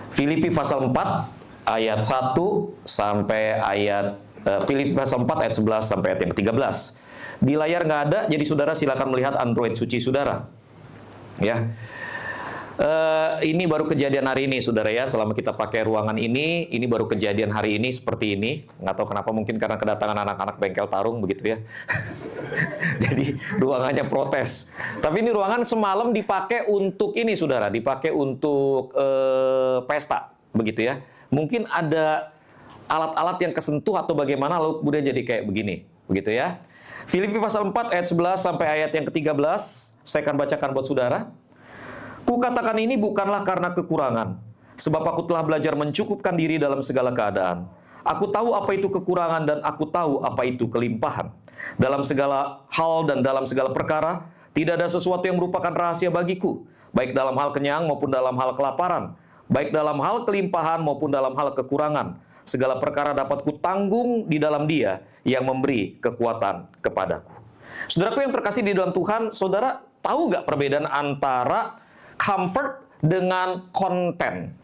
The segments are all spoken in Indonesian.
Filipi pasal 4 ayat 1 sampai ayat Filipi pasal 4 ayat 11 sampai ayat yang ke-13. Di layar nggak ada, jadi saudara silakan melihat Android suci saudara. Ya. Ini baru kejadian hari ini, saudara ya. Selama kita pakai ruangan ini baru kejadian hari ini seperti ini. Nggak tahu kenapa, mungkin karena kedatangan anak-anak bengkel tarung begitu ya. Jadi ruangannya protes. Tapi ini ruangan semalam dipakai untuk ini, saudara. Dipakai untuk pesta, begitu ya. Mungkin ada alat-alat yang kesentuh atau bagaimana, lalu kemudian jadi kayak begini, begitu ya. Filipi pasal 4 ayat 11 sampai ayat yang ke-13, saya akan bacakan buat saudara. Kukatakan ini bukanlah karena kekurangan, sebab aku telah belajar mencukupkan diri dalam segala keadaan. Aku tahu apa itu kekurangan dan aku tahu apa itu kelimpahan. Dalam segala hal dan dalam segala perkara, tidak ada sesuatu yang merupakan rahasia bagiku, baik dalam hal kenyang maupun dalam hal kelaparan, baik dalam hal kelimpahan maupun dalam hal kekurangan. Segala perkara dapat kutanggung di dalam Dia yang memberi kekuatan kepadaku. Saudaraku yang terkasih di dalam Tuhan, saudara tahu nggak perbedaan antara comfort dengan konten?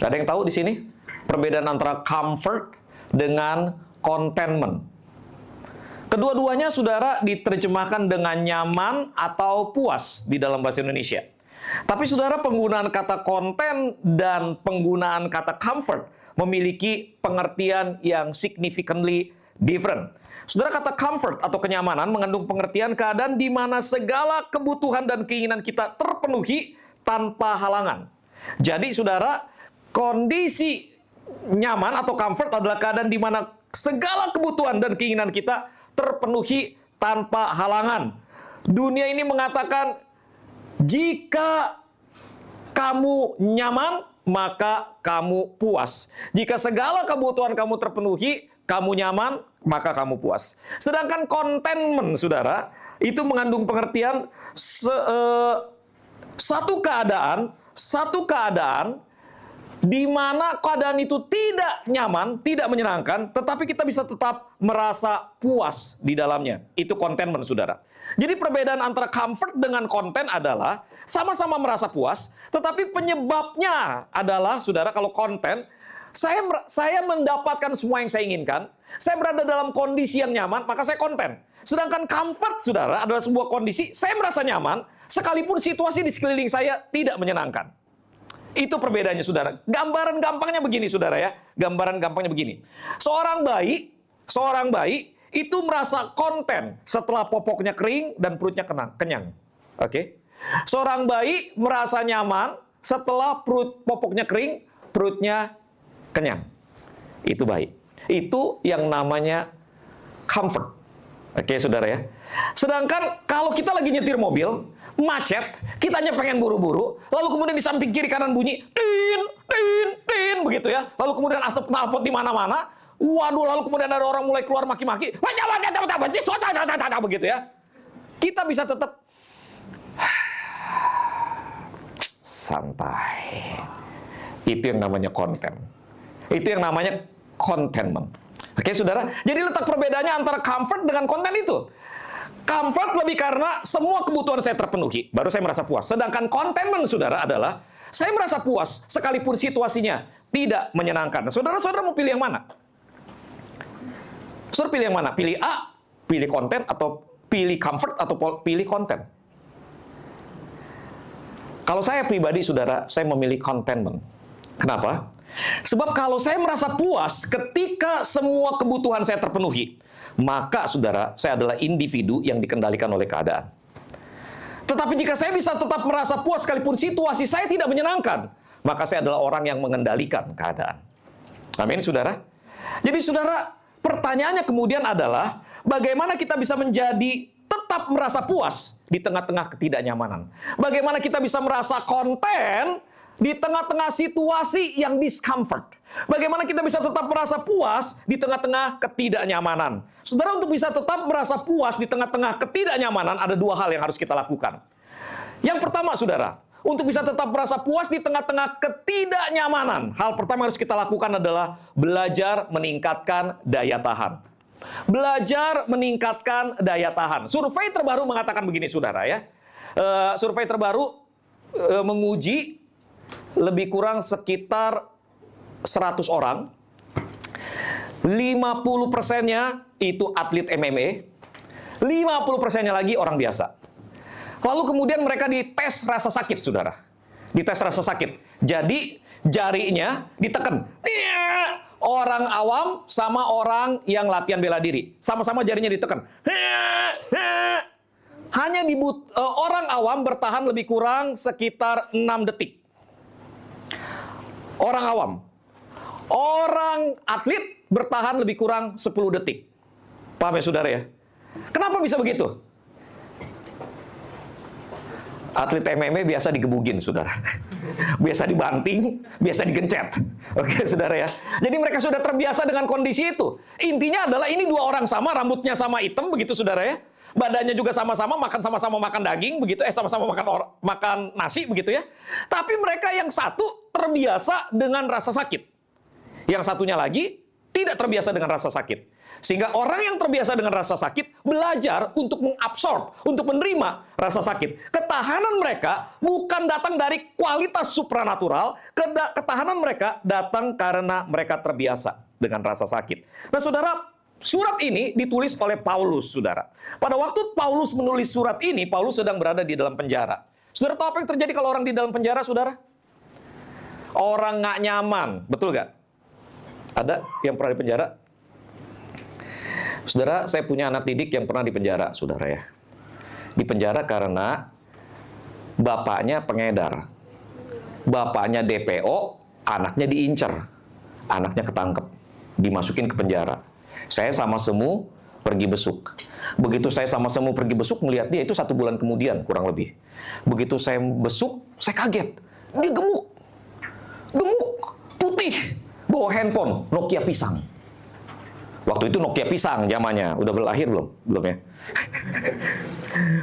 Ada yang tahu di sini perbedaan antara comfort dengan contentment? Kedua-duanya saudara diterjemahkan dengan nyaman atau puas di dalam bahasa Indonesia. Tapi saudara, penggunaan kata konten dan penggunaan kata comfort memiliki pengertian yang significantly different. Saudara, kata comfort atau kenyamanan mengandung pengertian keadaan di mana segala kebutuhan dan keinginan kita terpenuhi tanpa halangan. Jadi saudara, kondisi nyaman atau comfort adalah keadaan di mana segala kebutuhan dan keinginan kita terpenuhi tanpa halangan. Dunia ini mengatakan, jika kamu nyaman, maka kamu puas. Jika segala kebutuhan kamu terpenuhi, kamu nyaman, maka kamu puas. Sedangkan contentment, saudara, itu mengandung pengertian satu keadaan di mana keadaan itu tidak nyaman, tidak menyenangkan, tetapi kita bisa tetap merasa puas di dalamnya. Itu contentment, saudara. Jadi perbedaan antara comfort dengan content adalah sama-sama merasa puas, tetapi penyebabnya adalah, saudara, kalau content, saya mendapatkan semua yang saya inginkan, saya berada dalam kondisi yang nyaman, maka saya konten. Sedangkan comfort, saudara, adalah sebuah kondisi, saya merasa nyaman, sekalipun situasi di sekeliling saya tidak menyenangkan. Itu perbedaannya, saudara. Gambaran gampangnya begini, saudara ya. Gambaran gampangnya begini. Seorang bayi itu merasa konten setelah popoknya kering dan perutnya kenyang. Oke? Seorang bayi merasa nyaman setelah popoknya kering, perutnya kenyang. Itu baik. Itu yang namanya comfort. Oke, saudara ya. Sedangkan kalau kita lagi nyetir mobil, macet, kitanya pengen buru-buru, lalu kemudian di samping kiri kanan bunyi, tin, tin, tin, begitu ya. Lalu kemudian asap knalpot di mana-mana. Waduh, lalu kemudian ada orang mulai keluar maki-maki, begitu ya. Kita bisa tetap santai. Itu yang namanya konten. Itu yang namanya contentment. Oke, saudara. Jadi letak perbedaannya antara comfort dengan konten itu. Comfort lebih karena semua kebutuhan saya terpenuhi, baru saya merasa puas. Sedangkan contentment, saudara, adalah saya merasa puas sekalipun situasinya tidak menyenangkan. Saudara-saudara mau pilih yang mana? Saudara pilih yang mana? Pilih A, pilih konten, atau pilih comfort, atau pilih konten? Kalau saya pribadi, saudara, saya memilih contentment. Kenapa? Sebab kalau saya merasa puas ketika semua kebutuhan saya terpenuhi, maka, saudara, saya adalah individu yang dikendalikan oleh keadaan. Tetapi jika saya bisa tetap merasa puas sekalipun situasi saya tidak menyenangkan, maka saya adalah orang yang mengendalikan keadaan. Amin, saudara? Jadi, saudara, pertanyaannya kemudian adalah, bagaimana kita bisa menjadi tetap merasa puas di tengah-tengah ketidaknyamanan? Bagaimana kita bisa merasa konten di tengah-tengah situasi yang discomfort? Bagaimana kita bisa tetap merasa puas di tengah-tengah ketidaknyamanan? Saudara, untuk bisa tetap merasa puas di tengah-tengah ketidaknyamanan, ada dua hal yang harus kita lakukan. Yang pertama, saudara, untuk bisa tetap merasa puas di tengah-tengah ketidaknyamanan, hal pertama yang harus kita lakukan adalah belajar meningkatkan daya tahan. Belajar meningkatkan daya tahan. Survei terbaru mengatakan begini, saudara ya. Survei terbaru menguji lebih kurang sekitar 100 orang. 50%-nya itu atlet MMA, 50%-nya lagi orang biasa. Lalu kemudian mereka dites rasa sakit, saudara. Dites rasa sakit. Jadi jarinya ditekan. Orang awam sama orang yang latihan bela diri. Sama-sama jarinya ditekan. Hanya orang awam bertahan lebih kurang sekitar 6 detik. Orang awam. Orang atlet bertahan lebih kurang 10 detik. Paham ya, saudara ya? Kenapa bisa begitu? Atlet MMA biasa digebugin, saudara. Biasa dibanting, biasa digencet. Oke, saudara ya. Jadi mereka sudah terbiasa dengan kondisi itu. Intinya adalah ini dua orang sama, rambutnya sama hitam, begitu saudara ya. Badannya juga sama-sama makan daging, begitu. Sama-sama makan nasi, begitu ya. Tapi mereka yang satu terbiasa dengan rasa sakit. Yang satunya lagi tidak terbiasa dengan rasa sakit. Sehingga orang yang terbiasa dengan rasa sakit belajar untuk mengabsorb, untuk menerima rasa sakit. Ketahanan mereka bukan datang dari kualitas supranatural, ketahanan mereka datang karena mereka terbiasa dengan rasa sakit. Nah, saudara, surat ini ditulis oleh Paulus, saudara. Pada waktu Paulus menulis surat ini, Paulus sedang berada di dalam penjara. Saudara tahu apa yang terjadi kalau orang di dalam penjara, saudara? Orang nggak nyaman, betul nggak? Ada yang pernah di penjara? Saudara, saya punya anak didik yang pernah di penjara, saudara ya. Di penjara karena bapaknya pengedar. Bapaknya DPO, anaknya diincar. Anaknya ketangkep, dimasukin ke penjara. Saya sama semu pergi besuk. Begitu saya sama semu pergi besuk, melihat dia itu 1 bulan kemudian, kurang lebih. Begitu saya besuk, saya kaget. Dia gemuk. Gemuk, putih. Bawa handphone, Nokia pisang. Waktu itu Nokia pisang zamannya. Udah berlahir belum? Belum ya?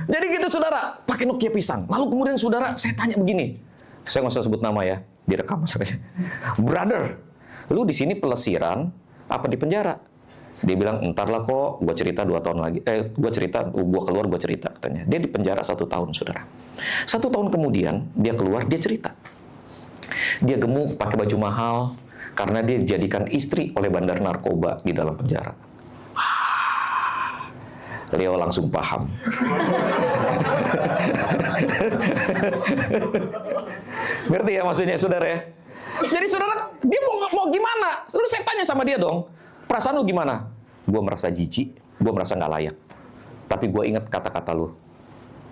Jadi gitu, saudara. Pakai Nokia pisang. Lalu kemudian, saudara, saya tanya begini. Saya nggak usah sebut nama ya. Direkam masalahnya. Brother, lu di sini pelesiran apa di penjara? Dia bilang, entar lah kok. Gue cerita 2 tahun lagi. Gue cerita, gue keluar, gue cerita. Katanya. Dia di penjara 1 tahun, saudara. 1 tahun kemudian, dia keluar, dia cerita. Dia gemuk, pakai baju mahal. Karena dia dijadikan istri oleh bandar narkoba di dalam penjara. Leo langsung paham. Ngerti ya maksudnya, saudara ya? Jadi saudara, dia mau gimana? Lalu saya tanya sama dia dong, perasaan lu gimana? Gue merasa jijik, gue merasa nggak layak. Tapi gue ingat kata-kata lu.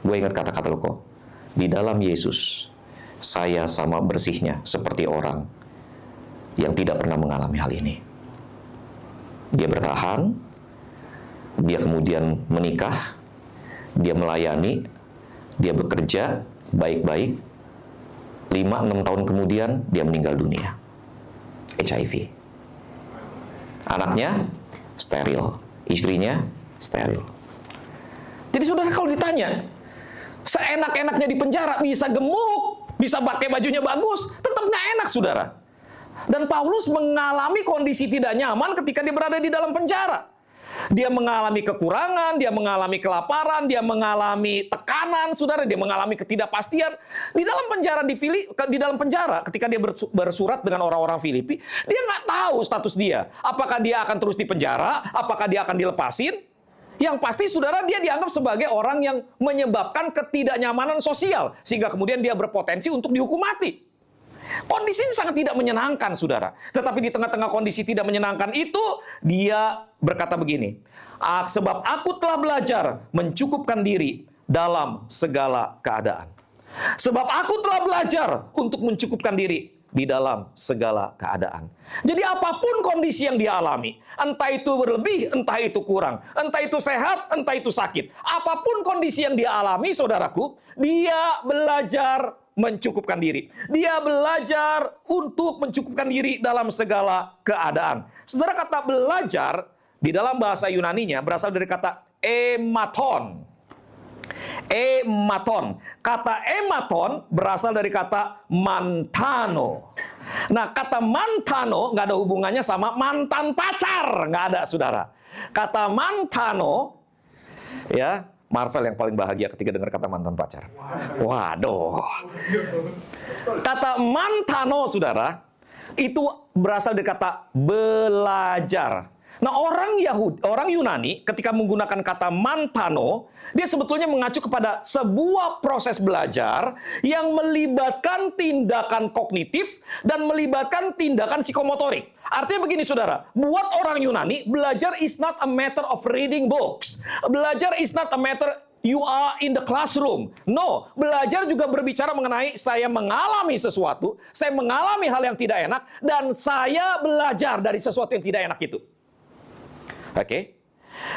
Gue ingat kata-kata lu kok. Di dalam Yesus, saya sama bersihnya seperti orang yang tidak pernah mengalami hal ini. Dia bertahan, dia kemudian menikah, dia melayani, dia bekerja baik-baik. 5-6 tahun kemudian, dia meninggal dunia. HIV. Anaknya steril, istrinya steril. Jadi saudara, kalau ditanya, seenak-enaknya di penjara, bisa gemuk, bisa pakai bajunya bagus, tetap nggak enak, saudara. Dan Paulus mengalami kondisi tidak nyaman ketika dia berada di dalam penjara. Dia mengalami kekurangan, dia mengalami kelaparan, dia mengalami tekanan, saudara, dia mengalami ketidakpastian. Di dalam penjara, ketika dia bersurat dengan orang-orang Filipi, dia nggak tahu status dia. Apakah dia akan terus di penjara? Apakah dia akan dilepasin? Yang pasti, saudara, dia dianggap sebagai orang yang menyebabkan ketidaknyamanan sosial, sehingga kemudian dia berpotensi untuk dihukum mati. Kondisi ini sangat tidak menyenangkan, saudara. Tetapi di tengah-tengah kondisi tidak menyenangkan itu, dia berkata begini, sebab aku telah belajar mencukupkan diri dalam segala keadaan. Sebab aku telah belajar untuk mencukupkan diri di dalam segala keadaan. Jadi apapun kondisi yang dia alami, entah itu berlebih, entah itu kurang, entah itu sehat, entah itu sakit. Apapun kondisi yang dia alami, saudaraku, dia belajar mencukupkan diri. Dia belajar untuk mencukupkan diri dalam segala keadaan. Saudara, kata belajar di dalam bahasa Yunaninya berasal dari kata ematon. Ematon. Kata ematon berasal dari kata mantano. Nah, kata mantano nggak ada hubungannya sama mantan pacar. Nggak ada, saudara. Kata mantano, ya, Marvel yang paling bahagia ketika dengar kata mantan pacar. Waduh. Kata mantano, saudara, itu berasal dari kata belajar. Nah, orang Yunani ketika menggunakan kata mantano, dia sebetulnya mengacu kepada sebuah proses belajar yang melibatkan tindakan kognitif dan melibatkan tindakan psikomotorik. Artinya begini, saudara, buat orang Yunani, belajar is not a matter of reading books. Belajar is not a matter you are in the classroom. No, belajar juga berbicara mengenai saya mengalami sesuatu, saya mengalami hal yang tidak enak, dan saya belajar dari sesuatu yang tidak enak itu. Oke.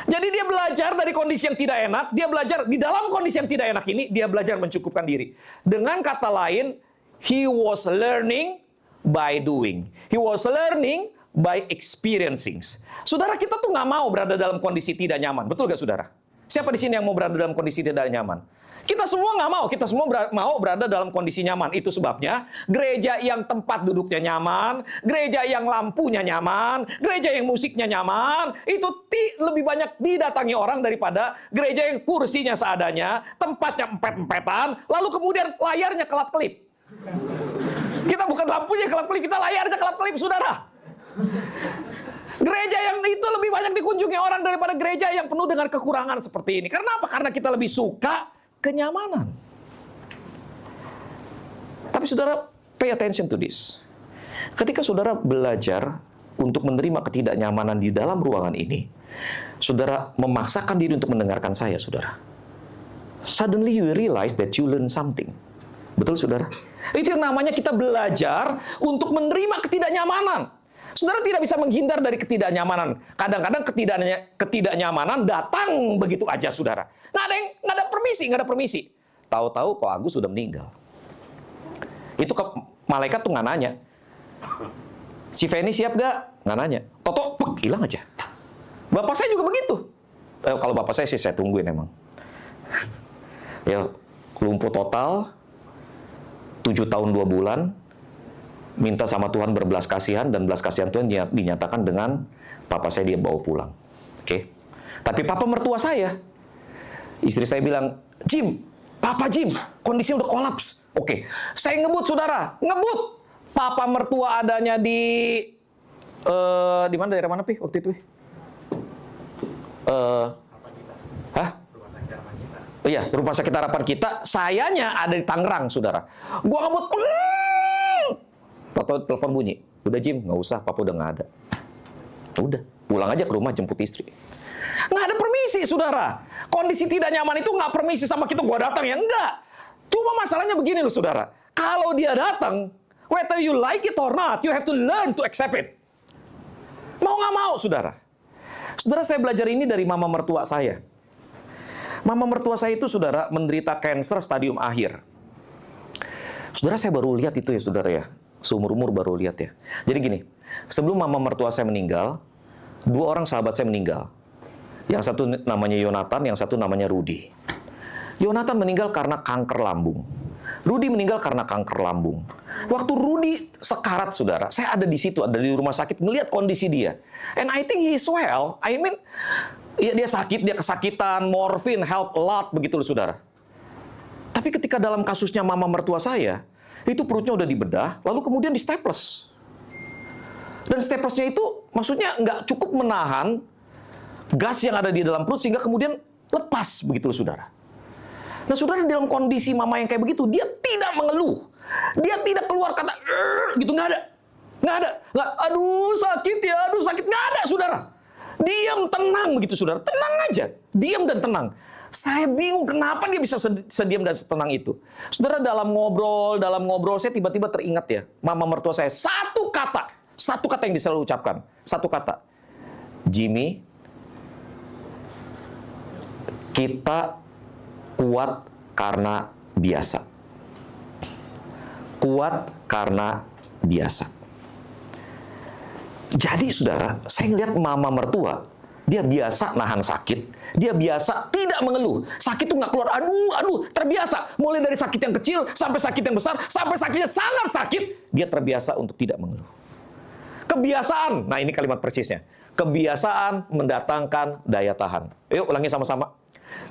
Jadi dia belajar dari kondisi yang tidak enak, dia belajar di dalam kondisi yang tidak enak ini, dia belajar mencukupkan diri. Dengan kata lain, he was learning by doing. He was learning by experiencing. Saudara, kita tuh nggak mau berada dalam kondisi tidak nyaman. Betul nggak, saudara? Siapa di sini yang mau berada dalam kondisi tidak nyaman? Kita semua nggak mau. Kita semua mau berada dalam kondisi nyaman. Itu sebabnya gereja yang tempat duduknya nyaman, gereja yang lampunya nyaman, gereja yang musiknya nyaman, itu lebih banyak didatangi orang daripada gereja yang kursinya seadanya, tempatnya empet-empetan, lalu kemudian layarnya kelap-kelip. Kita bukan lampunya kelap-kelip, kita layarnya kelap-kelip, saudara. Gereja yang itu lebih banyak dikunjungi orang daripada gereja yang penuh dengan kekurangan seperti ini. Karena apa? Karena kita lebih suka kenyamanan. Tapi saudara, pay attention to this. Ketika saudara belajar untuk menerima ketidaknyamanan di dalam ruangan ini, saudara memaksakan diri untuk mendengarkan saya, saudara. Suddenly you realize that you learn something. Betul, saudara? Itu yang namanya kita belajar untuk menerima ketidaknyamanan. Saudara tidak bisa menghindar dari ketidaknyamanan. Kadang-kadang ketidaknyamanan datang begitu aja, saudara. Nggak ada permisi. Tahu-tahu kok Agus sudah meninggal. Itu malaikat tuh nggak nanya. Si Feni siap nggak? Nggak nanya. Toto, hilang aja. Bapak saya juga begitu. Kalau bapak saya sih saya tungguin emang. Ya, lumpuh total, 7 tahun 2 bulan, minta sama Tuhan berbelas kasihan, dan belas kasihan Tuhan dinyatakan dengan papa saya dia bawa pulang. Oke. Tapi papa mertua saya, istri saya bilang, Papa Jim, kondisinya udah kolaps. Oke. Saya ngebut, saudara, ngebut. Papa mertua adanya di mana, daerah mana Pi waktu itu? Iya, rumah sakit harapan kita. Sayanya ada di Tangerang, saudara. Gua ngebut. Atau telepon bunyi, udah Jim, nggak usah, papa udah nggak ada. Udah, pulang aja ke rumah jemput istri. Nggak ada permisi, saudara. Kondisi tidak nyaman itu nggak permisi sama kita, gua datang ya, enggak. Cuma masalahnya begini loh, saudara. Kalau dia datang, whether you like it or not, you have to learn to accept it. Mau nggak mau, saudara. Saudara, saya belajar ini dari mama mertua saya. Mama mertua saya itu, saudara, menderita kanker stadium akhir. Saudara, saya baru lihat itu ya, saudara ya. Seumur-umur baru lihat ya. Jadi gini, sebelum mama mertua saya meninggal, 2 orang sahabat saya meninggal. Yang satu namanya Yonatan, yang satu namanya Rudy. Yonatan meninggal karena kanker lambung. Rudy meninggal karena kanker lambung. Waktu Rudy sekarat, saudara, saya ada di situ, ada di rumah sakit, melihat kondisi dia. And I think he is well. I mean, ya dia sakit, dia kesakitan, morfin, help a lot, begitu loh, saudara. Tapi ketika dalam kasusnya mama mertua saya, itu perutnya udah dibedah, lalu kemudian di staples. Dan staplesnya itu maksudnya nggak cukup menahan gas yang ada di dalam perut sehingga kemudian lepas, begitu loh, saudara. Nah, saudara, dalam kondisi mama yang kayak begitu, dia tidak mengeluh. Dia tidak keluar kata, gitu, nggak ada. Aduh sakit ya, nggak ada, saudara. Diam, tenang, begitu, saudara. Tenang aja, diam dan tenang. Saya bingung kenapa dia bisa sediam dan setenang itu. Saudara, dalam ngobrol saya tiba-tiba teringat ya, mama mertua saya, satu kata yang dia selalu ucapkan, satu kata, Jimmy, kita kuat karena biasa. Kuat karena biasa. Jadi, saudara, saya ngelihat mama mertua, dia biasa nahan sakit. Dia biasa tidak mengeluh. Sakit itu nggak keluar. Aduh, terbiasa. Mulai dari sakit yang kecil, sampai sakit yang besar, sampai sakitnya sangat sakit. Dia terbiasa untuk tidak mengeluh. Kebiasaan. Nah, ini kalimat persisnya. Kebiasaan mendatangkan daya tahan. Yuk, ulangi sama-sama.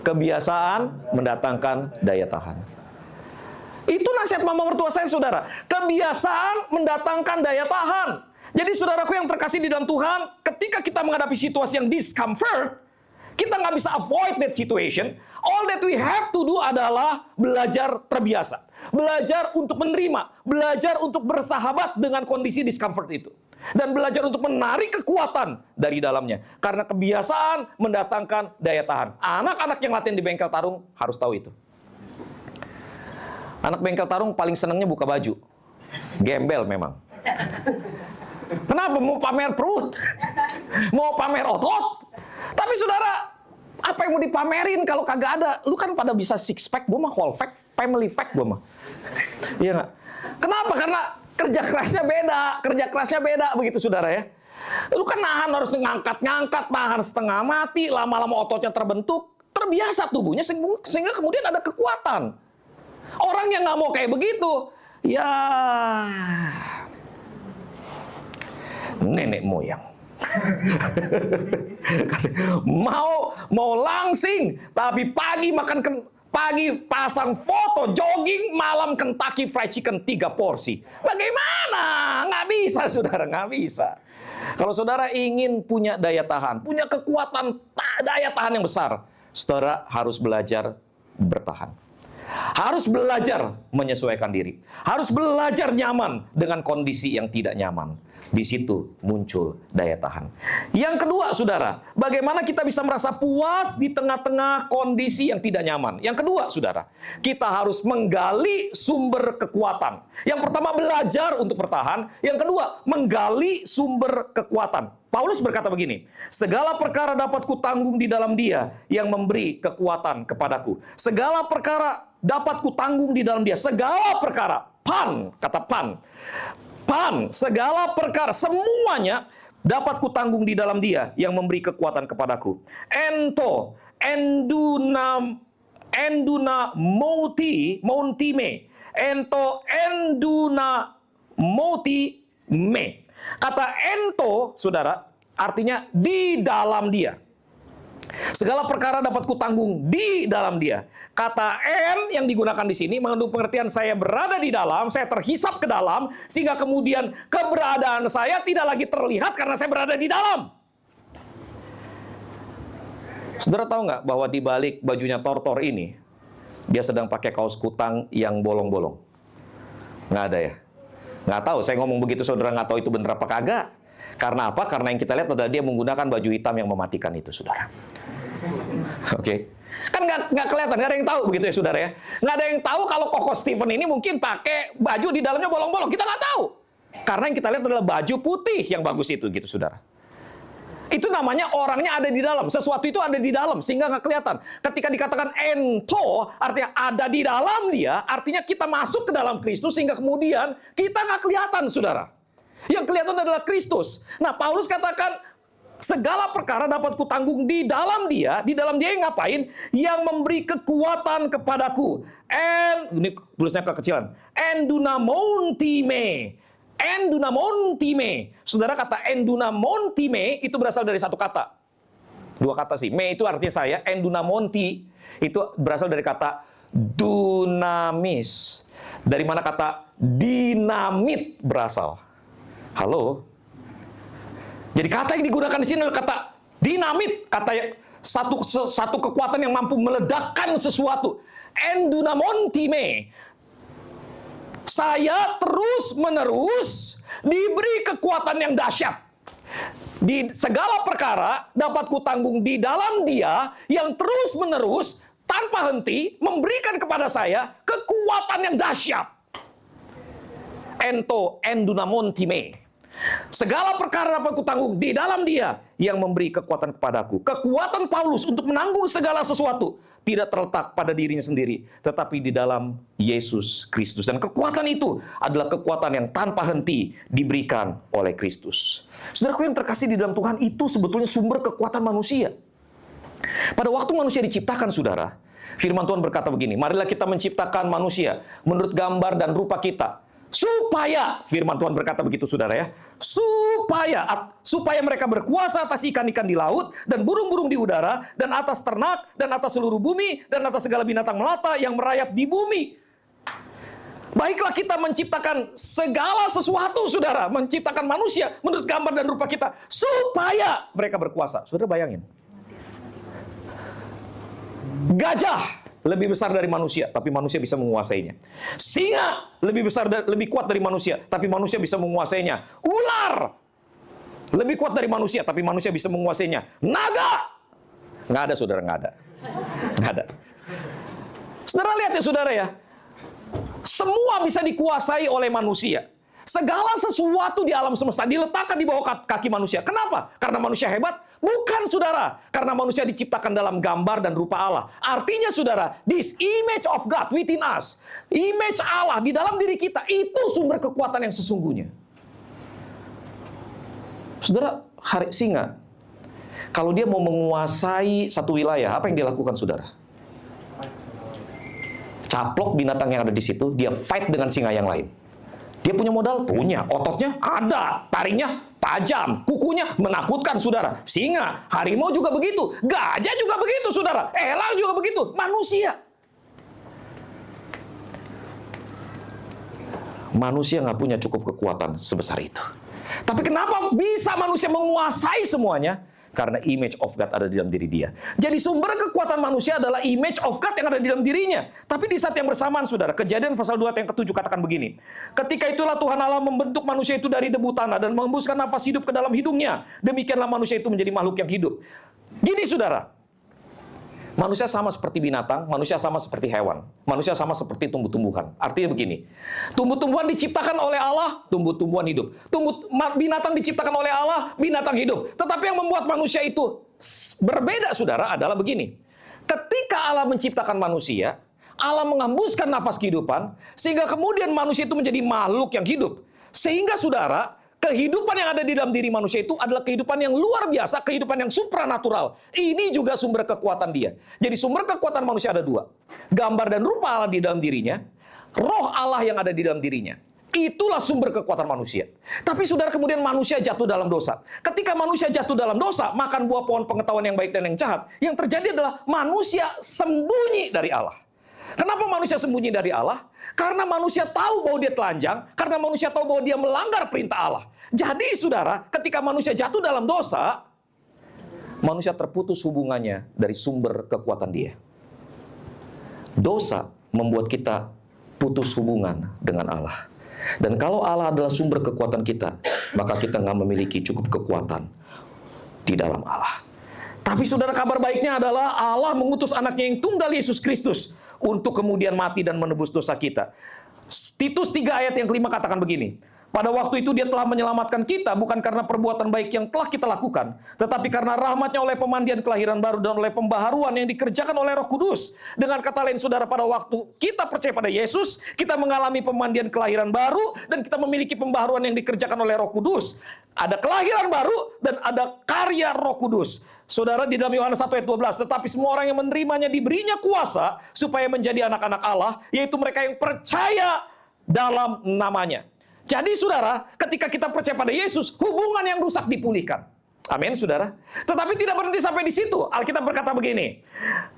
Kebiasaan mendatangkan daya tahan. Itu nasihat mama mertua saya, saudara. Kebiasaan mendatangkan daya tahan. Jadi saudaraku yang terkasih di dalam Tuhan, ketika kita menghadapi situasi yang discomfort, kita nggak bisa avoid that situation. All that we have to do adalah belajar terbiasa. Belajar untuk menerima. Belajar untuk bersahabat dengan kondisi discomfort itu. Dan belajar untuk menarik kekuatan dari dalamnya. Karena kebiasaan mendatangkan daya tahan. Anak-anak yang latihan di bengkel tarung harus tahu itu. Anak bengkel tarung paling senangnya buka baju. Gembel memang. Kenapa? Mau pamer perut? Mau pamer otot? Tapi saudara, apa yang mau dipamerin kalau kagak ada? Lu kan pada bisa six pack, gue mah whole pack, family pack gue mah. Iya nggak? Kenapa? Karena kerja kerasnya beda begitu saudara ya. Lu kan nahan harus ngangkat, nahan setengah mati, lama-lama ototnya terbentuk, terbiasa tubuhnya sehingga kemudian ada kekuatan. Orang yang nggak mau kayak begitu, ya nenek moyang. mau langsing, tapi pagi pagi pasang foto jogging, malam Kentucky Fried Chicken 3 porsi. Bagaimana? Nggak bisa, saudara, nggak bisa. Kalau saudara ingin punya daya tahan, punya kekuatan daya tahan yang besar, saudara harus belajar bertahan. Harus belajar menyesuaikan diri. Harus belajar nyaman dengan kondisi yang tidak nyaman. Di situ muncul daya tahan. Yang kedua, saudara, bagaimana kita bisa merasa puas di tengah-tengah kondisi yang tidak nyaman? Yang kedua, saudara, kita harus menggali sumber kekuatan. Yang pertama, belajar untuk bertahan. Yang kedua, menggali sumber kekuatan. Paulus berkata begini, segala perkara dapat kutanggung di dalam Dia yang memberi kekuatan kepadaku. Segala perkara dapat kutanggung di dalam Dia. Segala perkara, kata segala perkara, semuanya dapat kutanggung di dalam Dia yang memberi kekuatan kepadaku. Enduna moti me. Kata ento, saudara, artinya di dalam Dia. Segala perkara dapat kutanggung di dalam Dia. Kata en yang digunakan di sini mengandung pengertian saya berada di dalam, saya terhisap ke dalam, sehingga kemudian keberadaan saya tidak lagi terlihat karena saya berada di dalam. Saudara tahu nggak bahwa di balik bajunya Tortor ini, dia sedang pakai kaos kutang yang bolong-bolong? Nggak ada ya? Nggak tahu, saya ngomong begitu saudara nggak tahu itu benar apa kagak. Karena apa? Karena yang kita lihat adalah dia menggunakan baju hitam yang mematikan itu, saudara. Oke. Kan nggak kelihatan, nggak ada yang tahu begitu ya, saudara ya. Nggak ada yang tahu kalau Koko Stephen ini mungkin pakai baju di dalamnya bolong-bolong. Kita nggak tahu. Karena yang kita lihat adalah baju putih yang bagus itu, gitu, saudara. Itu namanya orangnya ada di dalam. Sesuatu itu ada di dalam, sehingga nggak kelihatan. Ketika dikatakan ento, artinya ada di dalam Dia, artinya kita masuk ke dalam Kristus, sehingga kemudian kita nggak kelihatan, saudara. Yang kelihatan adalah Kristus. Nah, Paulus katakan, segala perkara dapat kutanggung di dalam Dia. Di dalam Dia yang ngapain? Yang memberi kekuatan kepadaku. Ini tulisnya kekecilan. Endunamontime. Saudara, kata endunamontime itu berasal dari satu kata. Dua kata sih. Me itu artinya saya. Endunamonti itu berasal dari kata dunamis. Dari mana kata dinamit berasal? Halo? Jadi kata yang digunakan di sini adalah kata dinamit, kata satu kekuatan yang mampu meledakkan sesuatu. Endunamontime. Saya terus-menerus diberi kekuatan yang dahsyat. Di segala perkara dapat kutanggung di dalam Dia yang terus-menerus tanpa henti memberikan kepada saya kekuatan yang dahsyat. Endunamontime. Segala perkara dapat kutanggung di dalam Dia yang memberi kekuatan kepadaku. Kekuatan Paulus untuk menanggung segala sesuatu tidak terletak pada dirinya sendiri, tetapi di dalam Yesus Kristus. Dan kekuatan itu adalah kekuatan yang tanpa henti diberikan oleh Kristus. Saudaraku yang terkasih di dalam Tuhan, itu sebetulnya sumber kekuatan manusia. Pada waktu manusia diciptakan, saudara, firman Tuhan berkata begini, marilah kita menciptakan manusia menurut gambar dan rupa kita. Supaya, firman Tuhan berkata begitu saudara ya, supaya mereka berkuasa atas ikan-ikan di laut, dan burung-burung di udara, dan atas ternak, dan atas seluruh bumi, dan atas segala binatang melata yang merayap di bumi. Baiklah kita menciptakan segala sesuatu, saudara. Menciptakan manusia menurut gambar dan rupa kita, supaya mereka berkuasa. Saudara bayangin. Gajah lebih besar dari manusia, tapi manusia bisa menguasainya. Singa lebih kuat dari manusia, tapi manusia bisa menguasainya. Ular lebih kuat dari manusia, tapi manusia bisa menguasainya. Naga nggak ada, saudara, nggak ada. Saudara lihat ya, saudara ya, semua bisa dikuasai oleh manusia. Segala sesuatu di alam semesta diletakkan di bawah kaki manusia. Kenapa? Karena manusia hebat? Bukan, saudara. Karena manusia diciptakan dalam gambar dan rupa Allah. Artinya, saudara, this image of God within us, image Allah di dalam diri kita, itu sumber kekuatan yang sesungguhnya. Saudara, singa, kalau dia mau menguasai satu wilayah, apa yang dia lakukan, saudara? Caplok binatang yang ada di situ, dia fight dengan singa yang lain. Dia punya modal? Punya. Ototnya ada. Taringnya tajam. Kukunya menakutkan, saudara. Singa, harimau juga begitu. Gajah juga begitu, saudara. Elang juga begitu. Manusia nggak punya cukup kekuatan sebesar itu. Tapi kenapa bisa manusia menguasai semuanya? Karena image of God ada di dalam diri dia. Jadi sumber kekuatan manusia adalah image of God yang ada di dalam dirinya. Tapi di saat yang bersamaan, saudara, Kejadian pasal 2 ayat yang ke-7 katakan begini. Ketika itulah Tuhan Allah membentuk manusia itu dari debu tanah dan menghembuskan nafas hidup ke dalam hidungnya. Demikianlah manusia itu menjadi makhluk yang hidup. Gini, saudara, manusia sama seperti binatang, manusia sama seperti hewan, manusia sama seperti tumbuh-tumbuhan. Artinya begini, tumbuh-tumbuhan diciptakan oleh Allah, tumbuh-tumbuhan hidup. Binatang diciptakan oleh Allah, binatang hidup. Tetapi yang membuat manusia itu berbeda, saudara, adalah begini. Ketika Allah menciptakan manusia, Allah menghembuskan nafas kehidupan, sehingga kemudian manusia itu menjadi makhluk yang hidup. Sehingga, saudara, kehidupan yang ada di dalam diri manusia itu adalah kehidupan yang luar biasa, kehidupan yang supranatural. Ini juga sumber kekuatan dia. Jadi sumber kekuatan manusia ada dua. Gambar dan rupa Allah di dalam dirinya, roh Allah yang ada di dalam dirinya. Itulah sumber kekuatan manusia. Tapi saudara, kemudian manusia jatuh dalam dosa. Ketika manusia jatuh dalam dosa, makan buah pohon pengetahuan yang baik dan yang jahat, yang terjadi adalah manusia sembunyi dari Allah. Kenapa manusia sembunyi dari Allah? Karena manusia tahu bahwa dia telanjang, karena manusia tahu bahwa dia melanggar perintah Allah. Jadi, saudara, ketika manusia jatuh dalam dosa, manusia terputus hubungannya dari sumber kekuatan dia. Dosa membuat kita putus hubungan dengan Allah. Dan kalau Allah adalah sumber kekuatan kita, maka kita nggak memiliki cukup kekuatan di dalam Allah. Tapi saudara, kabar baiknya adalah Allah mengutus anaknya yang tunggal, Yesus Kristus, untuk kemudian mati dan menebus dosa kita. Titus 3 ayat yang kelima katakan begini. Pada waktu itu dia telah menyelamatkan kita bukan karena perbuatan baik yang telah kita lakukan, tetapi karena rahmatnya oleh pemandian kelahiran baru dan oleh pembaharuan yang dikerjakan oleh Roh Kudus. Dengan kata lain, saudara, pada waktu kita percaya pada Yesus, kita mengalami pemandian kelahiran baru dan kita memiliki pembaharuan yang dikerjakan oleh Roh Kudus. Ada kelahiran baru dan ada karya Roh Kudus. Saudara, di dalam Yohanes 1 ayat 12, tetapi semua orang yang menerimanya diberinya kuasa supaya menjadi anak-anak Allah, yaitu mereka yang percaya dalam namanya. Jadi, saudara, ketika kita percaya pada Yesus, hubungan yang rusak dipulihkan. Amin, saudara. Tetapi tidak berhenti sampai di situ. Alkitab berkata begini,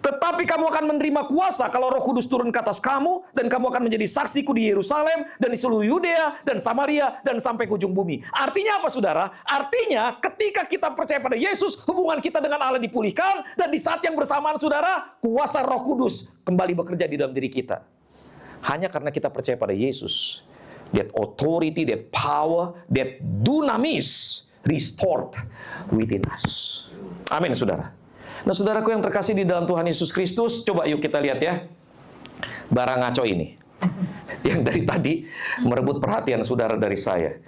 tetapi kamu akan menerima kuasa kalau Roh Kudus turun ke atas kamu, dan kamu akan menjadi saksiku di Yerusalem, dan di seluruh Yudea, dan Samaria, dan sampai ke ujung bumi. Artinya apa, saudara? Artinya ketika kita percaya pada Yesus, hubungan kita dengan Allah dipulihkan, dan di saat yang bersamaan, saudara, kuasa Roh Kudus kembali bekerja di dalam diri kita. Hanya karena kita percaya pada Yesus, that authority, that power, that dunamis restored within us. Amin, saudara. Nah, saudaraku yang terkasih di dalam Tuhan Yesus Kristus, coba yuk kita lihat ya, barang ngaco ini, yang dari tadi merebut perhatian saudara dari saya.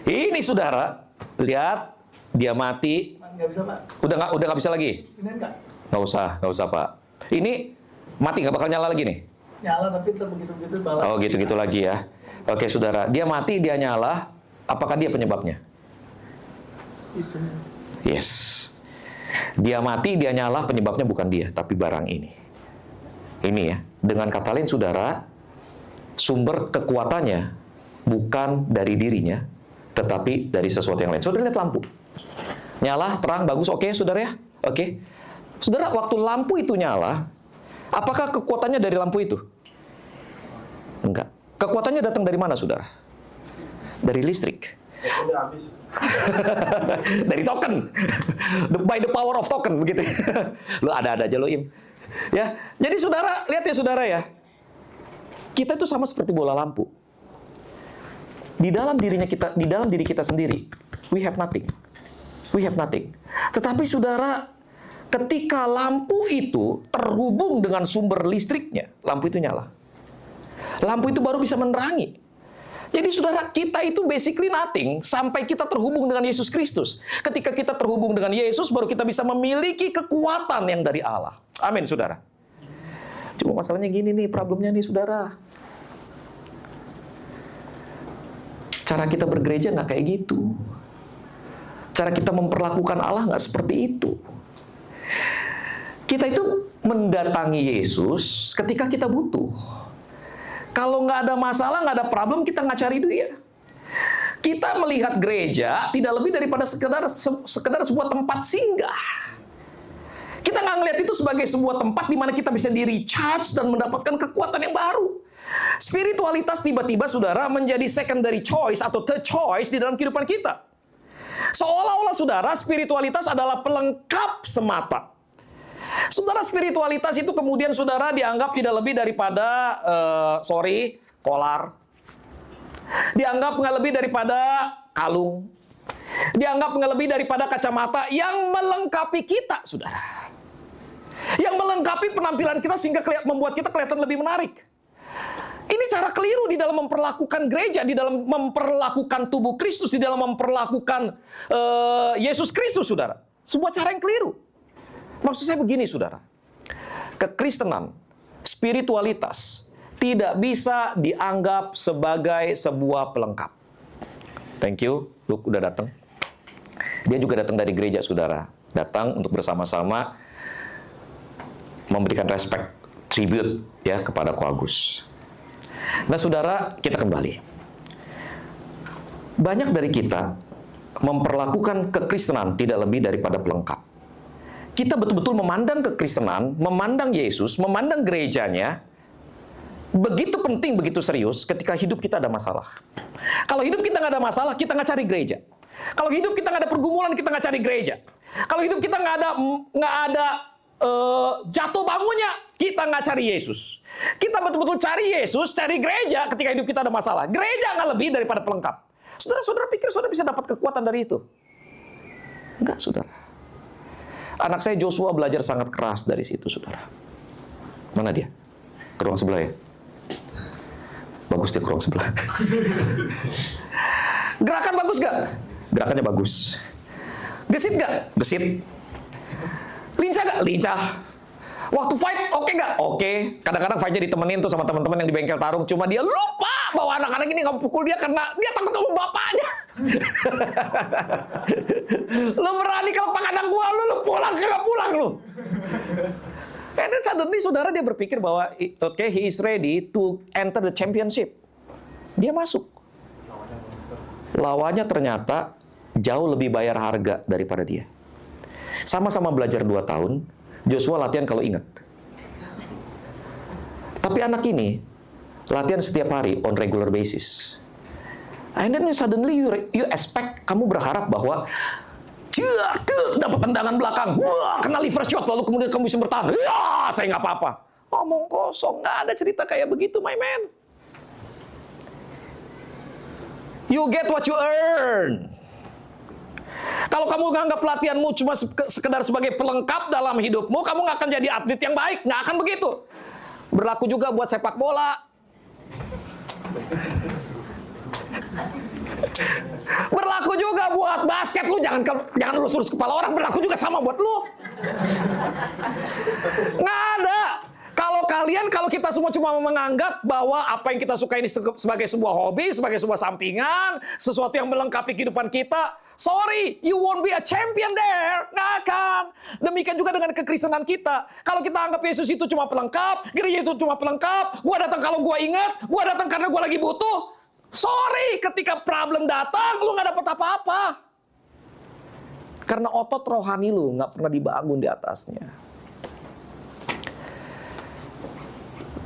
Ini, saudara, lihat, dia mati. Nggak bisa, Pak. Udah nggak bisa lagi? Ini enggak. Nggak usah, Pak. Ini mati, nggak bakal nyala lagi nih? Nyala, tapi tetap begitu-begitu balik. Oh, gitu-gitu lagi ya. Oke, saudara, dia mati, dia nyala. Apakah dia penyebabnya? Itu. Yes. Dia mati, dia nyala, penyebabnya bukan dia, tapi barang ini. Ini ya, dengan kata lain, saudara, sumber kekuatannya bukan dari dirinya, tetapi dari sesuatu yang lain. Saudara lihat lampu. Nyala, terang, bagus, oke, saudara ya? Oke. Saudara, waktu lampu itu nyala, apakah kekuatannya dari lampu itu? Enggak. Kekuatannya datang dari mana, saudara? Dari listrik. Dari token. By the power of token, begitu. Lu ada-ada aja lo, Im. Ya. Jadi saudara, lihat ya saudara ya. Kita itu sama seperti bola lampu. Di dalam diri kita sendiri, we have nothing. We have nothing. Tetapi saudara, ketika lampu itu terhubung dengan sumber listriknya, lampu itu nyala. Lampu itu baru bisa menerangi. Jadi saudara, kita itu basically nothing sampai kita terhubung dengan Yesus Kristus. Ketika kita terhubung dengan Yesus, baru kita bisa memiliki kekuatan yang dari Allah. Amin, saudara. Cuma masalahnya gini nih, problemnya nih, saudara. Cara kita bergereja nggak kayak gitu. Cara kita memperlakukan Allah nggak seperti itu. Kita itu mendatangi Yesus ketika kita butuh. Kalau nggak ada masalah, nggak ada problem, kita nggak cari dia. Kita melihat gereja tidak lebih daripada sekedar sebuah tempat singgah. Kita nggak ngelihat itu sebagai sebuah tempat di mana kita bisa di-recharge dan mendapatkan kekuatan yang baru. Spiritualitas tiba-tiba, saudara, menjadi secondary choice atau third choice di dalam kehidupan kita. Seolah-olah, saudara, spiritualitas adalah pelengkap semata. Saudara, spiritualitas itu kemudian saudara dianggap tidak lebih daripada kolar. Dianggap nggak lebih daripada kalung. Dianggap nggak lebih daripada kacamata yang melengkapi kita, saudara. Yang melengkapi penampilan kita sehingga membuat kita kelihatan lebih menarik. Ini cara keliru di dalam memperlakukan gereja, di dalam memperlakukan tubuh Kristus, di dalam memperlakukan Yesus Kristus, saudara. Sebuah cara yang keliru. Maksud saya begini, saudara. Kekristenan, spiritualitas, tidak bisa dianggap sebagai sebuah pelengkap. Thank you, Luke udah datang. Dia juga datang dari gereja, saudara. Datang untuk bersama-sama memberikan respect, tribute ya kepada Ko Agus. Nah, saudara, kita kembali. Banyak dari kita memperlakukan kekristenan tidak lebih daripada pelengkap. Kita betul-betul memandang kekristenan, memandang Yesus, memandang gerejanya, begitu penting, begitu serius ketika hidup kita ada masalah. Kalau hidup kita nggak ada masalah, kita nggak cari gereja. Kalau hidup kita nggak ada pergumulan, kita nggak cari gereja. Kalau hidup kita nggak ada jatuh bangunnya, kita nggak cari Yesus. Kita betul-betul cari Yesus, cari gereja ketika hidup kita ada masalah. Gereja nggak lebih daripada pelengkap. Saudara pikir saudara bisa dapat kekuatan dari itu? Enggak, saudara. Anak saya Joshua belajar sangat keras dari situ, saudara. Mana dia? Ke ruang sebelah ya? Bagus dia ke ruang sebelah. Gerakan bagus gak? Gerakannya bagus. Gesit gak? Gesit. Lincah gak? Lincah. Waktu fight, oke gak? Oke. Kadang-kadang fightnya ditemenin tuh sama teman-teman yang di bengkel tarung. Cuma dia lupa bahwa anak-anak ini nggak pukul dia karena dia takut sama bapaknya. Lu berani kelepak anak gua, lu pulang kagak pulang lu. And then suddenly saudara dia berpikir bahwa he is ready to enter the championship. Dia masuk. Lawannya ternyata jauh lebih bayar harga daripada dia. Sama-sama belajar 2 tahun, Joshua latihan kalau ingat. Tapi anak ini latihan setiap hari on regular basis. And then suddenly you expect, kamu berharap bahwa dapat tendangan belakang, wah, kena liver shot, lalu kemudian kamu bisa bertahan. Ya, saya nggak apa-apa. Omong kosong, nggak ada cerita kayak begitu, my man. You get what you earn. Kalau kamu nganggap latihanmu cuma sekedar sebagai pelengkap dalam hidupmu, kamu nggak akan jadi atlet yang baik. Nggak akan begitu. Berlaku juga buat sepak bola. Berlaku juga buat basket. Lu jangan lurus kepala orang. Berlaku juga sama buat lu. Nggak ada. Kalau kita semua cuma menganggap bahwa apa yang kita suka ini sebagai sebuah hobi, sebagai sebuah sampingan, sesuatu yang melengkapi kehidupan kita, sorry, you won't be a champion there. Nggak akan. Demikian juga dengan kekristenan kita. Kalau kita anggap Yesus itu cuma pelengkap, gereja itu cuma pelengkap, gua datang kalau gua ingat, gua datang karena gua lagi butuh, Sorry, ketika problem datang, lu nggak dapat apa-apa. Karena otot rohani lu nggak pernah dibangun di atasnya.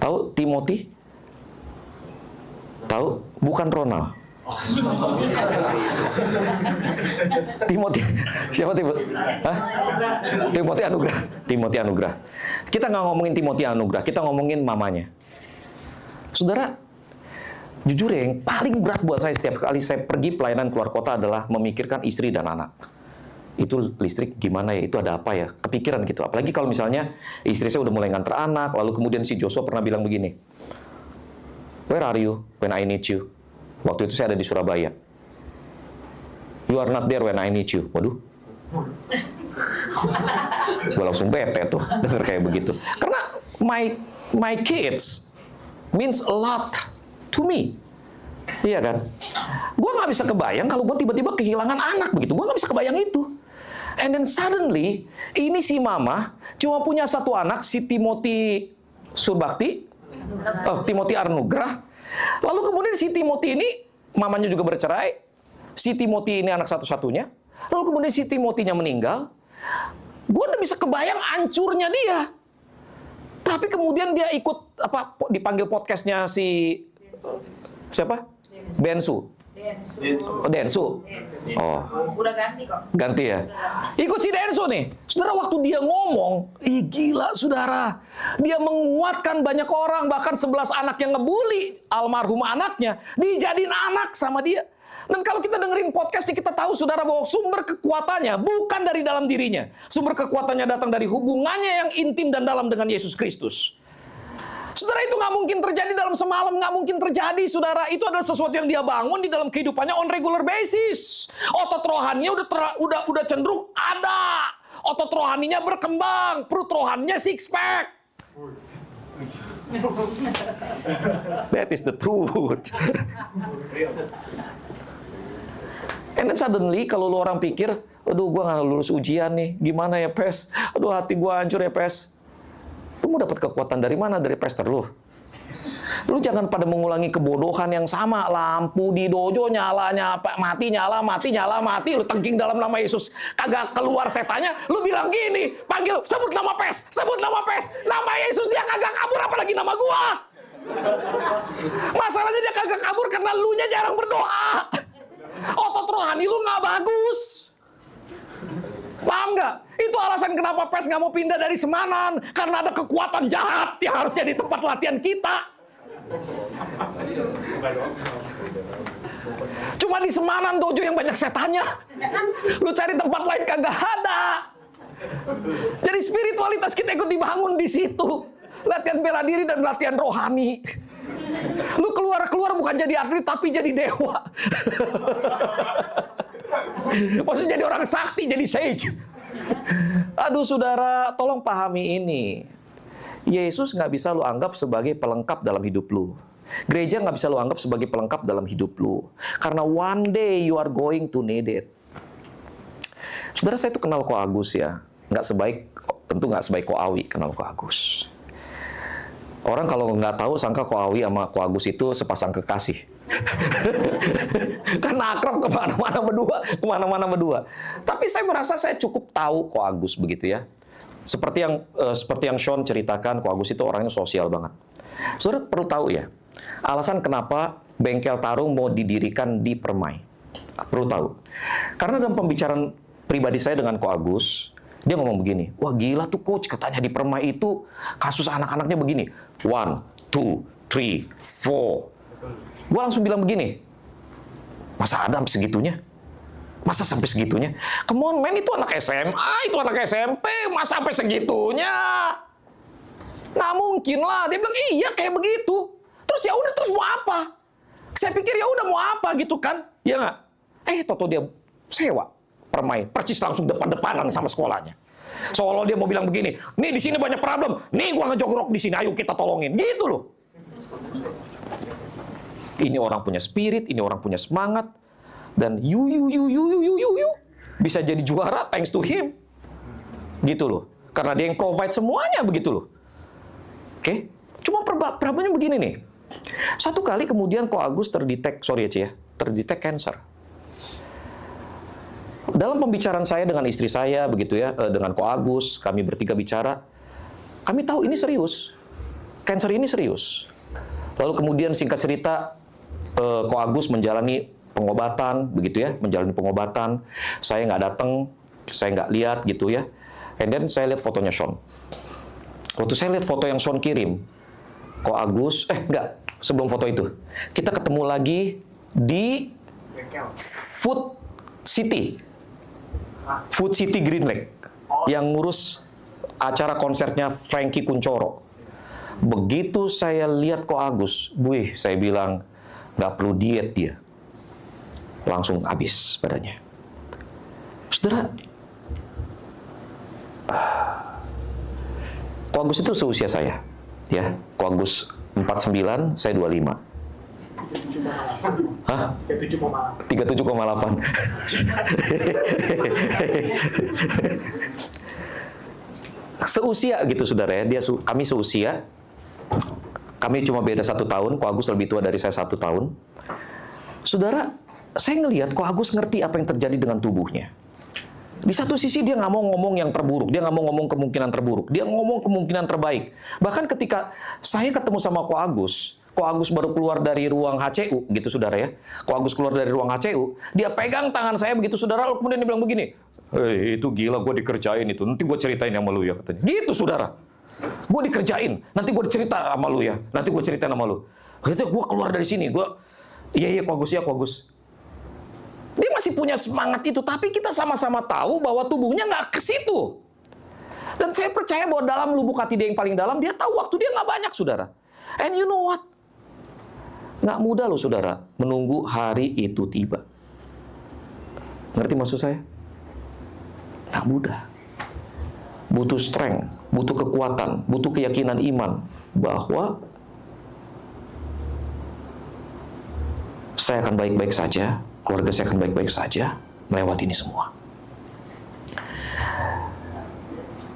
Tahu Timothy? Tahu? Bukan Ronald. Timothy. Siapa Timothy? Hah? Timothy Anugrah. Timothy Anugrah. Kita nggak ngomongin Timothy Anugrah, kita ngomongin mamanya. Saudara, jujur ya, yang paling berat buat saya setiap kali saya pergi pelayanan keluar kota adalah memikirkan istri dan anak. Itu listrik gimana ya, itu ada apa ya, kepikiran gitu. Apalagi kalau misalnya istri saya udah mulai nganter anak, lalu kemudian si Joshua pernah bilang begini, "Where are you when I need you?" Waktu itu saya ada di Surabaya. "You are not there when I need you." Waduh, gue langsung bete tuh denger kayak begitu. Karena my kids means a lot to me. Iya kan? Gue nggak bisa kebayang kalau gue tiba-tiba kehilangan anak begitu. Gue nggak bisa kebayang itu. And then suddenly, ini si mama cuma punya satu anak, si Timothy Surbakti, Timothy Anugrah. Lalu kemudian si Timothy ini, mamanya juga bercerai. Si Timothy ini anak satu-satunya. Lalu kemudian si Timothy-nya meninggal. Gue udah bisa kebayang hancurnya dia. Tapi kemudian dia ikut dipanggil podcastnya si siapa? Densu. Oh. Udah ganti kok. Ganti ya? Ikut si Densu nih. Saudara, waktu dia ngomong, gila saudara. Dia menguatkan banyak orang, bahkan 11 anak yang ngebully almarhum anaknya, dijadiin anak sama dia. Dan kalau kita dengerin podcastnya, kita tahu saudara bahwa sumber kekuatannya bukan dari dalam dirinya. Sumber kekuatannya datang dari hubungannya yang intim dan dalam dengan Yesus Kristus. Saudara, itu nggak mungkin terjadi dalam semalam, nggak mungkin terjadi, saudara. Itu adalah sesuatu yang dia bangun di dalam kehidupannya on regular basis. Otot rohaninya udah cenderung ada. Otot rohaninya berkembang, perut rohaninya six pack. That is the truth. And then suddenly, kalau lu orang pikir, aduh gue nggak lulus ujian nih, gimana ya Pes? Aduh hati gue hancur ya Pes. Lu mau dapat kekuatan dari mana? Dari pastor lu. Lu jangan pada mengulangi kebodohan yang sama. Lampu di dojo nyala, mati, nyala, mati. Lu tengking dalam nama Yesus. Kagak keluar setannya. Lu bilang gini, panggil, sebut nama Pes. Nama Yesus dia kagak kabur, apalagi nama gua. Masalahnya dia kagak kabur karena lu nya jarang berdoa. Otot rohani lu nggak bagus. Paham nggak? Itu alasan kenapa Pes nggak mau pindah dari Semanan. Karena ada kekuatan jahat yang harus jadi tempat latihan kita. Cuma di Semanan dojo yang banyak setannya. Lu cari tempat lain kagak ada. Jadi spiritualitas kita ikut dibangun di situ. Latihan bela diri dan latihan rohani. Lu keluar bukan jadi atlet tapi jadi dewa. Maksudnya jadi orang sakti, jadi sage. Aduh saudara, tolong pahami ini. Yesus nggak bisa lu anggap sebagai pelengkap dalam hidup lu. Gereja nggak bisa lu anggap sebagai pelengkap dalam hidup lu. Karena one day you are going to need it. Saudara, saya tuh kenal Ko Agus ya. Tentu nggak sebaik Ko Awi kenal Ko Agus. Orang kalau nggak tahu sangka Ko Awi sama Ko Agus itu sepasang kekasih. Karena akrab kemana-mana berdua. Tapi saya merasa saya cukup tahu Ko Agus begitu ya. Seperti yang Sean ceritakan, Ko Agus itu orangnya sosial banget. Saudara perlu tahu ya, alasan kenapa bengkel tarung mau didirikan di Permai. Perlu tahu. Karena dalam pembicaraan pribadi saya dengan Ko Agus, dia ngomong begini, wah gila tuh coach, katanya di Permai itu kasus anak-anaknya begini. 1, 2, 3, 4. Gue langsung bilang begini, masa ada segitunya? Masa sampai segitunya? Come on man, itu anak SMA, itu anak SMP, masa sampai segitunya? Nggak mungkin lah. Dia bilang, iya kayak begitu. Terus ya udah, terus mau apa? Saya pikir ya udah mau apa gitu kan? Ya nggak? Toto dia sewa Permai, persis langsung depan-depanan sama sekolahnya. Seolah dia mau bilang begini, nih di sini banyak problem, nih gua ngejogrok di sini, ayo kita tolongin, gitu loh. Ini orang punya spirit, ini orang punya semangat, dan you bisa jadi juara thanks to him, gitu loh. Karena dia yang provide semuanya begitu loh. Oke, cuma problemnya begini nih. Satu kali kemudian Ko Agus terdetek cancer. Dalam pembicaraan saya dengan istri saya, begitu ya, dengan Ko Agus, kami bertiga bicara, kami tahu ini serius. Cancer ini serius. Lalu kemudian singkat cerita, Ko Agus menjalani pengobatan, begitu ya, menjalani pengobatan. Saya nggak datang, saya nggak lihat gitu ya. And then saya lihat fotonya Sean. Waktu saya lihat foto yang Sean kirim, Ko Agus, sebelum foto itu, kita ketemu lagi di Food City Green Lake, yang ngurus acara konsernya Frankie Kuncoro. Begitu saya lihat Ko Agus, saya bilang, nggak perlu diet dia. Langsung habis badannya. Saudara, Ko Agus itu seusia saya. Ya, Ko Agus 49, saya 25. 37,8. Hah? 37,8. Seusia gitu saudara ya, kami seusia. Kami cuma beda 1 tahun, Ko Agus lebih tua dari saya 1 tahun. Saudara, saya ngelihat Ko Agus ngerti apa yang terjadi dengan tubuhnya. Di satu sisi dia nggak mau ngomong yang terburuk, dia nggak mau ngomong kemungkinan terburuk, dia ngomong kemungkinan terbaik. Bahkan ketika saya ketemu sama Ko Agus baru keluar dari ruang HCU, gitu saudara ya. Ko Agus keluar dari ruang HCU, dia pegang tangan saya begitu saudara, lalu kemudian dia bilang begini, itu gila, gue dikerjain itu, nanti gue ceritain sama lu ya, katanya. Gitu saudara. Gue dikerjain, nanti gue cerita sama lu ya, nanti gue ceritain sama lu. Gitu, gue keluar dari sini, iya Ko Agus. Dia masih punya semangat itu, tapi kita sama-sama tahu bahwa tubuhnya nggak ke situ. Dan saya percaya bahwa dalam lubuk hati dia yang paling dalam, dia tahu waktu dia nggak banyak, saudara. And you know what? Nggak mudah loh, saudara, menunggu hari itu tiba. Ngerti maksud saya? Nggak mudah. Butuh strength, butuh kekuatan, butuh keyakinan iman bahwa saya akan baik-baik saja, keluarga saya akan baik-baik saja melewati ini semua.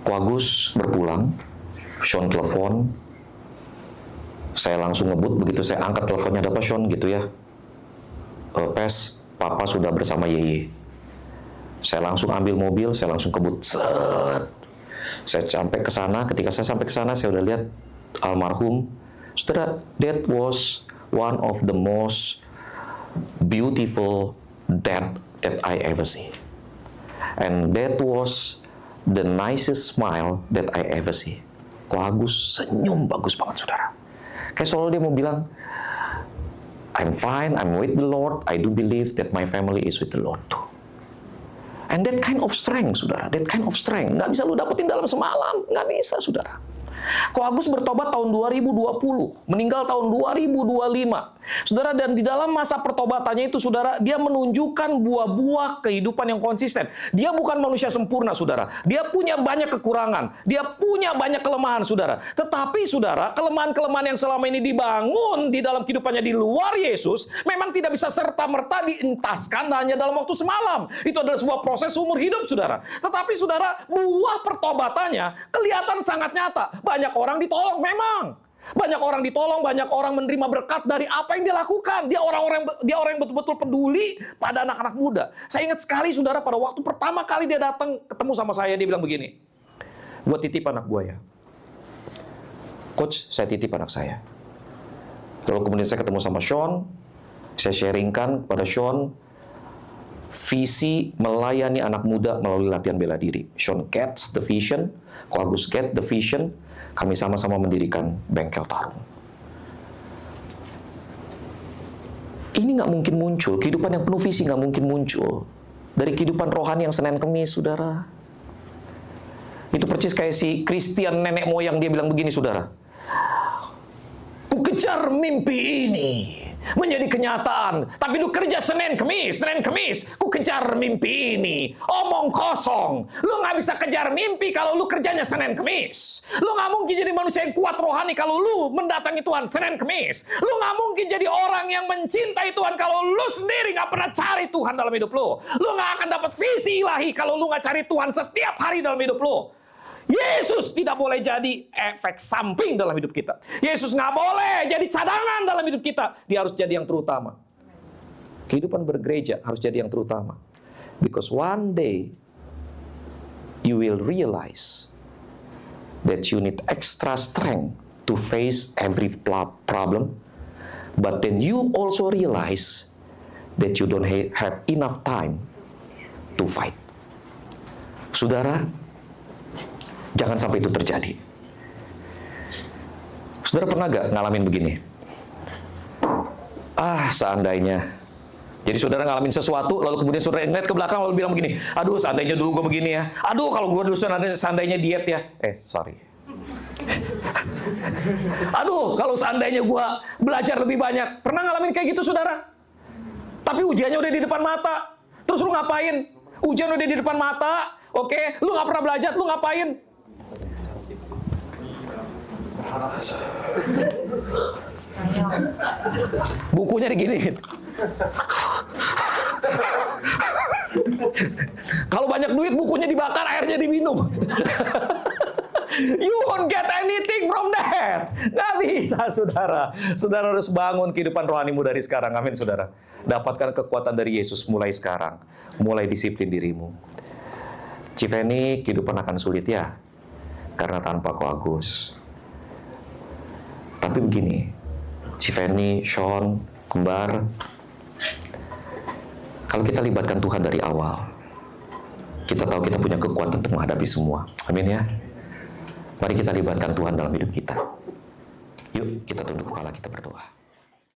Ko Agus berpulang, Sean telepon, saya langsung ngebut, begitu saya angkat teleponnya, ada apa Sean gitu ya. Pes, Papa sudah bersama Yeye. Saya langsung ambil mobil, saya langsung kebut, set. Saya sampai ke sana, ketika saya sampai ke sana, saya udah lihat almarhum. Saudara, that was one of the most beautiful death that I ever see. And that was the nicest smile that I ever see. Ko Agus senyum bagus banget, saudara. Kayak selalu dia mau bilang, I'm fine, I'm with the Lord, I do believe that my family is with the Lord too. And that kind of strength, saudara, that kind of strength, nggak bisa lu dapetin dalam semalam, nggak bisa, saudara. Ko Agus bertobat tahun 2020, meninggal tahun 2025. Saudara, dan di dalam masa pertobatannya itu, saudara, dia menunjukkan buah-buah kehidupan yang konsisten. Dia bukan manusia sempurna, saudara. Dia punya banyak kekurangan. Dia punya banyak kelemahan, saudara. Tetapi, saudara, kelemahan-kelemahan yang selama ini dibangun di dalam kehidupannya di luar Yesus, memang tidak bisa serta-merta dientaskan hanya dalam waktu semalam. Itu adalah sebuah proses umur hidup, saudara. Tetapi, saudara, buah pertobatannya kelihatan sangat nyata. Banyak orang ditolong, memang. Banyak orang ditolong, banyak orang menerima berkat dari apa yang dia lakukan. Dia orang yang betul-betul peduli pada anak-anak muda. Saya ingat sekali, saudara, pada waktu pertama kali dia datang ketemu sama saya, dia bilang begini, "Gua titip anak gua ya. Coach, saya titip anak saya." Lalu kemudian saya ketemu sama Sean, saya sharingkan pada Sean visi melayani anak muda melalui latihan bela diri. Sean gets the vision, Ko Agus get the vision. Kami sama-sama mendirikan bengkel tarung. Ini nggak mungkin muncul, kehidupan yang penuh visi nggak mungkin muncul dari kehidupan rohani yang Senin Kemis, saudara. Itu persis kayak si Christian nenek moyang, dia bilang begini, saudara. Ku kejar mimpi ini menjadi kenyataan, tapi lu kerja Senin Kemis, ku kejar mimpi ini. Omong kosong. Lu nggak bisa kejar mimpi kalau lu kerjanya Senin Kemis. Lu nggak mungkin jadi manusia yang kuat rohani kalau lu mendatangi Tuhan Senin Kemis. Lu nggak mungkin jadi orang yang mencintai Tuhan kalau lu sendiri nggak pernah cari Tuhan dalam hidup lu. Lu nggak akan dapat visi ilahi kalau lu nggak cari Tuhan setiap hari dalam hidup lu. Yesus tidak boleh jadi efek samping dalam hidup kita. Yesus nggak boleh jadi cadangan dalam hidup kita. Dia harus jadi yang terutama. Kehidupan bergereja harus jadi yang terutama. Because one day, you will realize that you need extra strength to face every problem. But then you also realize that you don't have enough time to fight. Saudara, jangan sampai itu terjadi. Saudara pernah gak ngalamin begini? Seandainya. Jadi saudara ngalamin sesuatu, lalu kemudian saudara ngeliat ke belakang, lalu bilang begini, aduh seandainya dulu gue begini ya. Aduh kalau gue dulu seandainya diet ya. Sorry. Aduh kalau seandainya gue belajar lebih banyak. Pernah ngalamin kayak gitu saudara? Tapi ujiannya udah di depan mata. Terus lu ngapain? Ujian udah di depan mata. Oke, lu gak pernah belajar, lu ngapain? Bukunya diginiin. Kalau banyak duit, bukunya dibakar, airnya diminum. You won't get anything from that. Nggak bisa, saudara. Saudara harus bangun kehidupan rohanimu dari sekarang. Amin, saudara. Dapatkan kekuatan dari Yesus mulai sekarang. Mulai disiplin dirimu. Civeni, kehidupan akan sulit ya, karena tanpa Ko Agus. Tapi begini, Civeni, Sean, Kembar, kalau kita libatkan Tuhan dari awal, kita tahu kita punya kekuatan untuk menghadapi semua. Amin ya. Mari kita libatkan Tuhan dalam hidup kita. Yuk, kita tunduk kepala, kita berdoa.